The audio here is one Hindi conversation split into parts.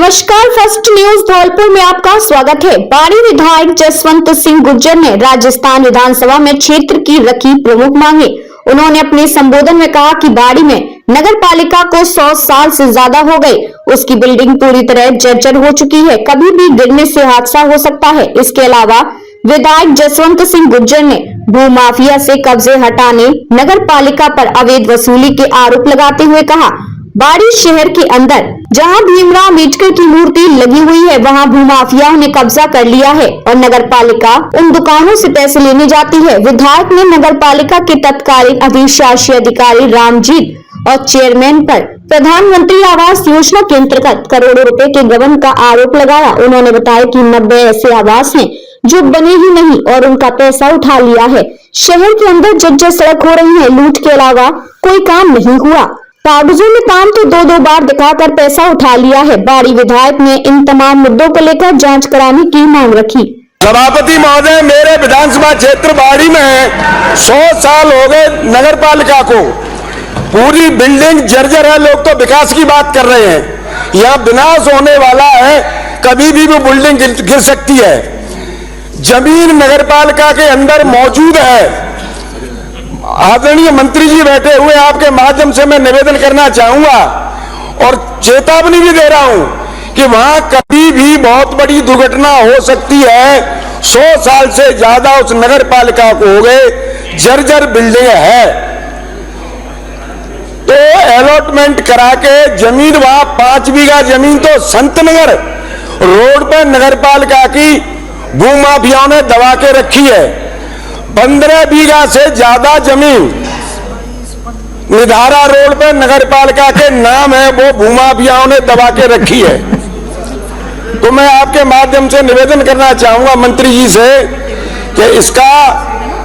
नमस्कार, फर्स्ट न्यूज धौलपुर में आपका स्वागत है। बाड़ी विधायक जसवंत सिंह गुर्जर ने राजस्थान विधानसभा में क्षेत्र की रखी प्रमुख मांगे। उन्होंने अपने संबोधन में कहा कि बाड़ी में नगर पालिका को 100 साल से ज्यादा हो गए, उसकी बिल्डिंग पूरी तरह जर्जर हो चुकी है, कभी भी गिरने से हादसा हो सकता है। इसके अलावा विधायक जसवंत सिंह गुर्जर ने भूमाफिया से कब्जे हटाने, नगर पालिका पर अवैध वसूली के आरोप लगाते हुए कहा, बाड़ी शहर के अंदर जहां भीमराव अम्बेडकर की मूर्ति लगी हुई है, वहां भूमाफियाओं ने कब्जा कर लिया है और नगर पालिका उन दुकानों से पैसे लेने जाती है। विधायक ने नगर पालिका के तत्कालीन अधिशासी अधिकारी रामजीत और चेयरमैन पर प्रधानमंत्री आवास योजना के अंतर्गत करोड़ों रुपए के गबन का आरोप लगाया। उन्होंने बताया कि 90 ऐसे आवास हैं जो बने ही नहीं और उनका पैसा उठा लिया है। शहर के अंदर जर्जर सड़क हो रही है, लूट के अलावा कोई काम नहीं हुआ। कागजों में काम तो 2-2 बार दिखाकर पैसा उठा लिया है। बाड़ी विधायक ने इन तमाम मुद्दों को लेकर जांच कराने की मांग रखी। सभापति महोदय, मेरे विधानसभा क्षेत्र बाड़ी में 100 साल हो गए नगर पालिका को, पूरी बिल्डिंग जर्जर है। लोग तो विकास की बात कर रहे हैं, यहाँ विनाश होने वाला है, कभी भी वो बिल्डिंग गिर सकती है। जमीन नगर पालिका के अंदर मौजूद है। आदरणीय मंत्री जी बैठे हुए, आपके माध्यम से मैं निवेदन करना चाहूंगा और चेतावनी भी दे रहा हूं कि वहां कभी भी बहुत बड़ी दुर्घटना हो सकती है। 100 साल से ज्यादा उस नगर पालिका को हो गए, जर्जर बिल्डिंग है। तो अलॉटमेंट करा के जमीन, वहां 5 बीघा जमीन तो संतनगर रोड पर नगर पालिका की भूमाफियाओं ने दबा के रखी है। 15 बीघा से ज्यादा जमीन निधारा रोड पर नगर पालिका के नाम है, वो भूमाफियाओं ने दबा के रखी है। तो मैं आपके माध्यम से निवेदन करना चाहूंगा मंत्री जी से कि इसका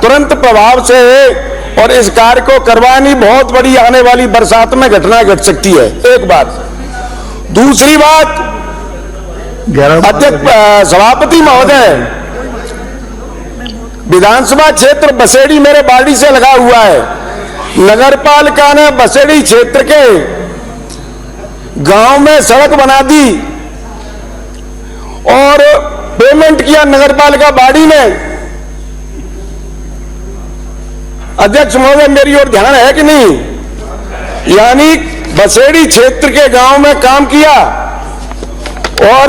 तुरंत प्रभाव से और इस कार्य को करवानी, बहुत बड़ी आने वाली बरसात में घटना घट सकती है। एक बात। दूसरी बात, अध्यक्ष सभापति महोदय, विधानसभा क्षेत्र बसेड़ी मेरे बाड़ी से लगा हुआ है। नगर पालिका ने बसेड़ी क्षेत्र के गांव में सड़क बना दी और पेमेंट किया नगर पालिका बाड़ी ने। अध्यक्ष महोदय, मेरी ओर ध्यान है कि नहीं? यानी बसेड़ी क्षेत्र के गांव में काम किया और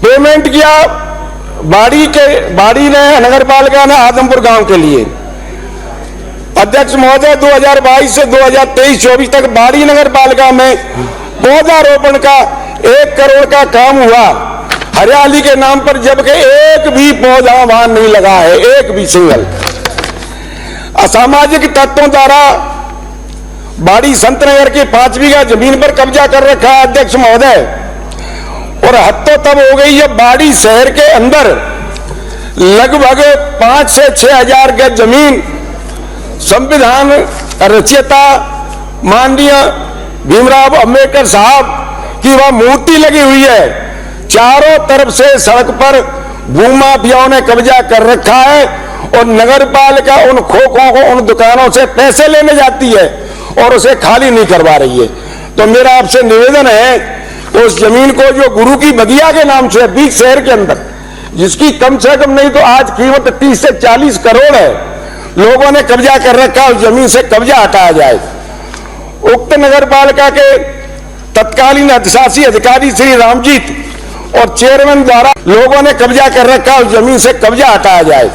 पेमेंट किया बाड़ी ने, नगर पालिका ने आदमपुर गांव के लिए। अध्यक्ष महोदय, 2022 से 2023-24 तक बाड़ी नगर पालिका में पौधारोपण का 1 करोड़ का काम हुआ हरियाली के नाम पर, जबकि एक भी पौधा वहां नहीं लगा है, एक भी सिंगल। असामाजिक तत्वों द्वारा बाड़ी संतनगर की 5 बीघा जमीन पर कब्जा कर रखा है अध्यक्ष महोदय। और हद तो तब हो गई है, बाड़ी शहर के अंदर लगभग 5 से 6 हजार गज जमीन संविधान रचयिता माननीय भीमराव अम्बेडकर साहब की वह मूर्ति लगी हुई है। चारों तरफ से सड़क पर भूमाफियाओं ने कब्जा कर रखा है और नगर पालिका उन खोखों को, उन दुकानों से पैसे लेने जाती है और उसे खाली नहीं करवा रही है। तो मेरा आपसे निवेदन है, उस जमीन को जो गुरु की बगिया के नाम से बीच शहर के अंदर, जिसकी कम से कम नहीं तो आज कीमत 30 से 40 करोड़ है, लोगों ने कब्जा कर रखा, उस जमीन से कब्जा हटाया जाए। उक्त नगर पालिका के तत्कालीन अधिशासी अधिकारी श्री रामजीत और चेयरमैन द्वारा लोगों ने कब्जा कर रखा, उस जमीन से कब्जा हटाया जाए।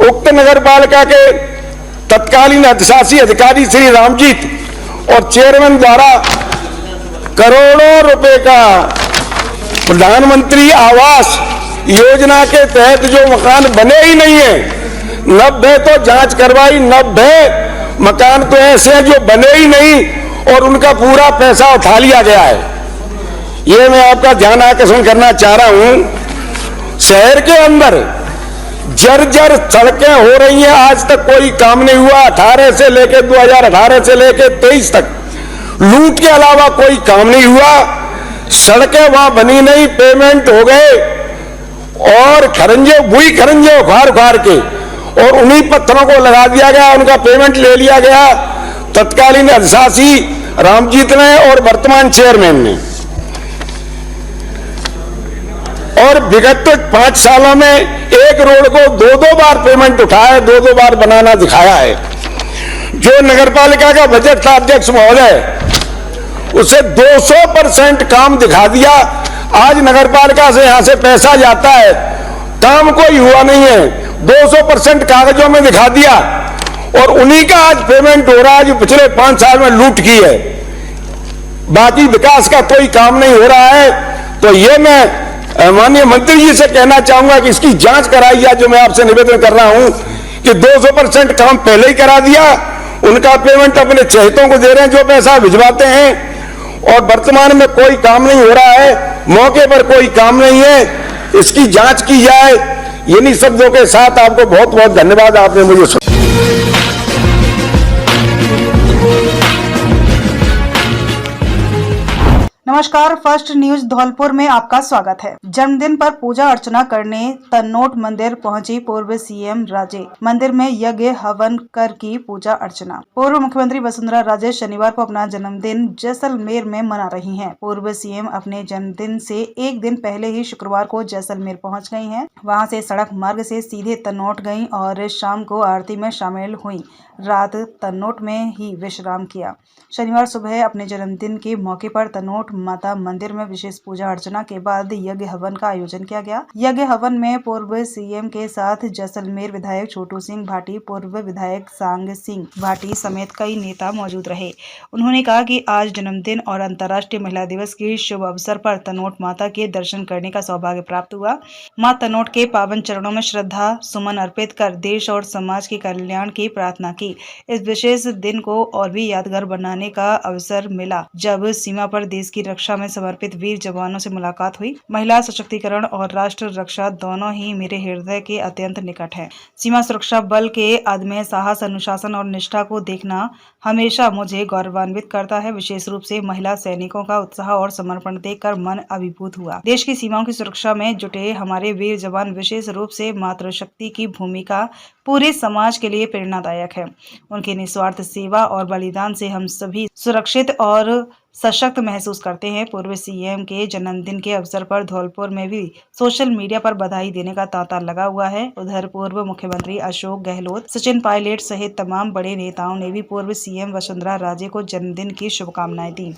उक्त नगर पालिका के तत्कालीन अधिशासी अधिकारी श्री रामजीत और चेयरमैन द्वारा करोड़ों रुपए का प्रधानमंत्री आवास योजना के तहत जो मकान बने ही नहीं है, 90 तो जांच करवाई, 90 मकान तो ऐसे हैं जो बने ही नहीं और उनका पूरा पैसा उठा लिया गया है। ये मैं आपका ध्यान आकर्षण करना चाह रहा हूं। शहर के अंदर जर्जर सड़कें हो रही हैं, आज तक कोई काम नहीं हुआ। 2018 से लेके 23 तक लूट के अलावा कोई काम नहीं हुआ। सड़कें वहां बनी नहीं, पेमेंट हो गए और खरंजे उखाड़ के और उन्हीं पत्थरों को लगा दिया गया, उनका पेमेंट ले लिया गया तत्कालीन अधिशासी रामजीत ने और वर्तमान चेयरमैन ने। और विगत 5 सालों में एक रोड को 2-2 बार पेमेंट उठाया, 2-2 बार बनाना दिखाया है। जो नगरपालिका का बजट था अध्यक्ष महोदय, उसे 200% काम दिखा दिया। आज नगरपालिका से यहां से पैसा जाता है, काम कोई हुआ नहीं है, 200% कागजों में दिखा दिया और उन्हीं का आज पेमेंट हो रहा है जो पिछले 5 साल में लूट की है। बाकी विकास का कोई काम नहीं हो रहा है। तो ये मैं माननीय मंत्री जी से कहना चाहूंगा कि इसकी जांच कराई जाए। जो मैं आपसे निवेदन कर रहा हूं कि 200% काम पहले ही करा दिया, उनका पेमेंट अपने चहेतों को दे रहे हैं जो पैसा भिजवाते हैं, और वर्तमान में कोई काम नहीं हो रहा है, मौके पर कोई काम नहीं है। इसकी जांच की जाए। इन्हीं शब्दों के साथ आपको बहुत बहुत धन्यवाद, आपने मुझे सुना। नमस्कार, फर्स्ट न्यूज धौलपुर में आपका स्वागत है। जन्मदिन पर पूजा अर्चना करने तन्नोट मंदिर पहुंची पूर्व सीएम राजे। मंदिर में यज्ञ हवन कर की पूजा अर्चना। पूर्व मुख्यमंत्री वसुंधरा राजे शनिवार को अपना जन्मदिन जैसलमेर में मना रही हैं। पूर्व सीएम अपने जन्मदिन से एक दिन पहले ही शुक्रवार को जैसलमेर पहुंच गई हैं। वहां से सड़क मार्ग से सीधे तन्नोट गईं और शाम को आरती में शामिल हुई। रात तन्नोट में ही विश्राम किया। शनिवार सुबह अपने जन्मदिन के मौके पर तन्नोट माता मंदिर में विशेष पूजा अर्चना के बाद यज्ञ हवन का आयोजन किया गया। यज्ञ हवन में पूर्व सीएम के साथ जैसलमेर विधायक छोटू सिंह भाटी, पूर्व विधायक सांग सिंह भाटी समेत कई नेता मौजूद रहे। उन्होंने कहा कि आज जन्मदिन और अंतर्राष्ट्रीय महिला दिवस के शुभ अवसर पर तन्नोट माता के दर्शन करने का सौभाग्य प्राप्त हुआ। मां तन्नोट के पावन चरणों में श्रद्धा सुमन अर्पित कर देश और समाज के कल्याण की प्रार्थना की। इस विशेष दिन को और भी यादगार बनाने का अवसर मिला जब सीमा पर देश की रक्षा में समर्पित वीर जवानों से मुलाकात हुई। महिला सशक्तिकरण और राष्ट्र रक्षा दोनों ही मेरे हृदय के अत्यंत निकट है। सीमा सुरक्षा बल के अदम्य साहस, अनुशासन और निष्ठा को देखना हमेशा मुझे गौरवान्वित करता है। विशेष रूप से महिला सैनिकों का उत्साह और समर्पण देखकर मन अभिभूत हुआ। देश की सीमाओं की सुरक्षा में जुटे हमारे वीर जवान, विशेष रूप से मातृशक्ति की भूमिका पूरे समाज के लिए प्रेरणादायक है। उनकी निस्वार्थ सेवा और बलिदान से हम सभी सुरक्षित और सशक्त महसूस करते हैं। पूर्व सीएम के जन्मदिन के अवसर पर धौलपुर में भी सोशल मीडिया पर बधाई देने का तांता लगा हुआ है। उधर पूर्व मुख्यमंत्री अशोक गहलोत, सचिन पायलट सहित तमाम बड़े नेताओं ने भी पूर्व सीएम वसुंधरा राजे को जन्मदिन की शुभकामनाएं दी।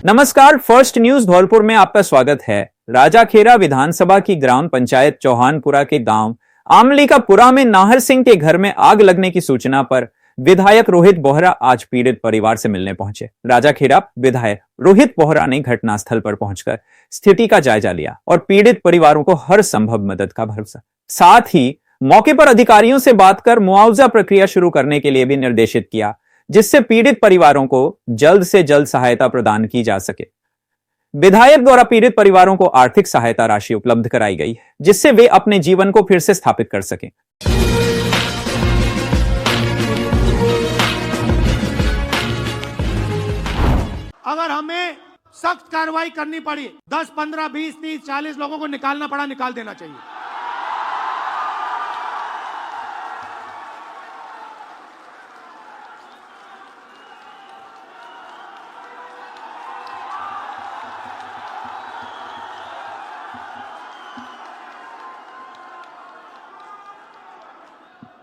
नमस्कार, फर्स्ट न्यूज धौलपुर में आपका स्वागत है। राजाखेरा विधानसभा की ग्राम पंचायत चौहानपुरा के गांव आमलीकापुरा में नाहर सिंह के घर में आग लगने की सूचना पर विधायक रोहित बोहरा आज पीड़ित परिवार से मिलने पहुंचे। राजाखेरा विधायक रोहित बोहरा ने घटनास्थल पर पहुंचकर स्थिति का जायजा लिया और पीड़ित परिवारों को हर संभव मदद का भरोसा, साथ ही मौके पर अधिकारियों से बात कर मुआवजा प्रक्रिया शुरू करने के लिए भी निर्देशित किया, जिससे पीड़ित परिवारों को जल्द से जल्द सहायता प्रदान की जा सके। विधायक द्वारा पीड़ित परिवारों को आर्थिक सहायता राशि उपलब्ध कराई गई, जिससे वे अपने जीवन को फिर से स्थापित कर सकें। अगर हमें सख्त कार्रवाई करनी पड़ी, 10, 15, 20, 30, 40 लोगों को निकालना पड़ा, निकाल देना चाहिए।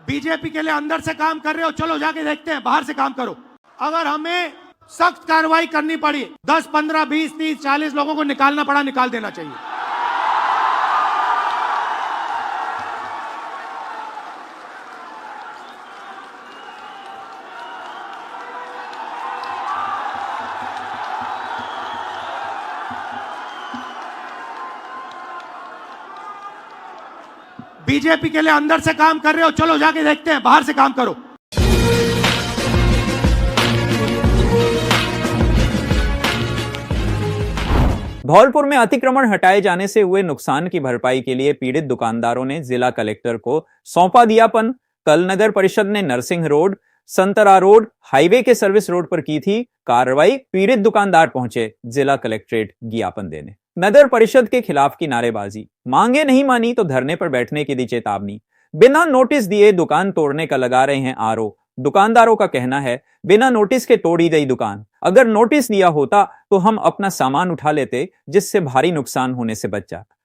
बीजेपी के लिए अंदर से काम कर रहे हो, चलो जाके देखते हैं, बाहर से काम करो। अगर हमें सख्त कार्रवाई करनी पड़ी, 10, 15, 20, 30, 40 लोगों को निकालना पड़ा, निकाल देना चाहिए। बीजेपी के लिए अंदर से काम कर रहे हो, चलो जाके देखते हैं, बाहर से काम करो। धौलपुर में अतिक्रमण हटाए जाने से हुए नुकसान की भरपाई के लिए पीड़ित दुकानदारों ने जिला कलेक्टर को सौंपा दियापन। कल नगर परिषद ने नरसिंह रोड, संतरा रोड, हाईवे के सर्विस रोड पर की थी कार्रवाई। पीड़ित दुकानदार पहुंचे जिला कलेक्ट्रेट ज्ञापन देने। नगर परिषद के खिलाफ की नारेबाजी, मांगे नहीं मानी तो धरने पर बैठने की दी चेतावनी। बिना नोटिस दिए दुकान तोड़ने का लगा रहे हैं आरोप। दुकानदारों का कहना है बिना नोटिस के तोड़ी गई दुकान। अगर नोटिस दिया होता तो हम अपना सामान उठा लेते, जिससे भारी नुकसान होने से बच जाता।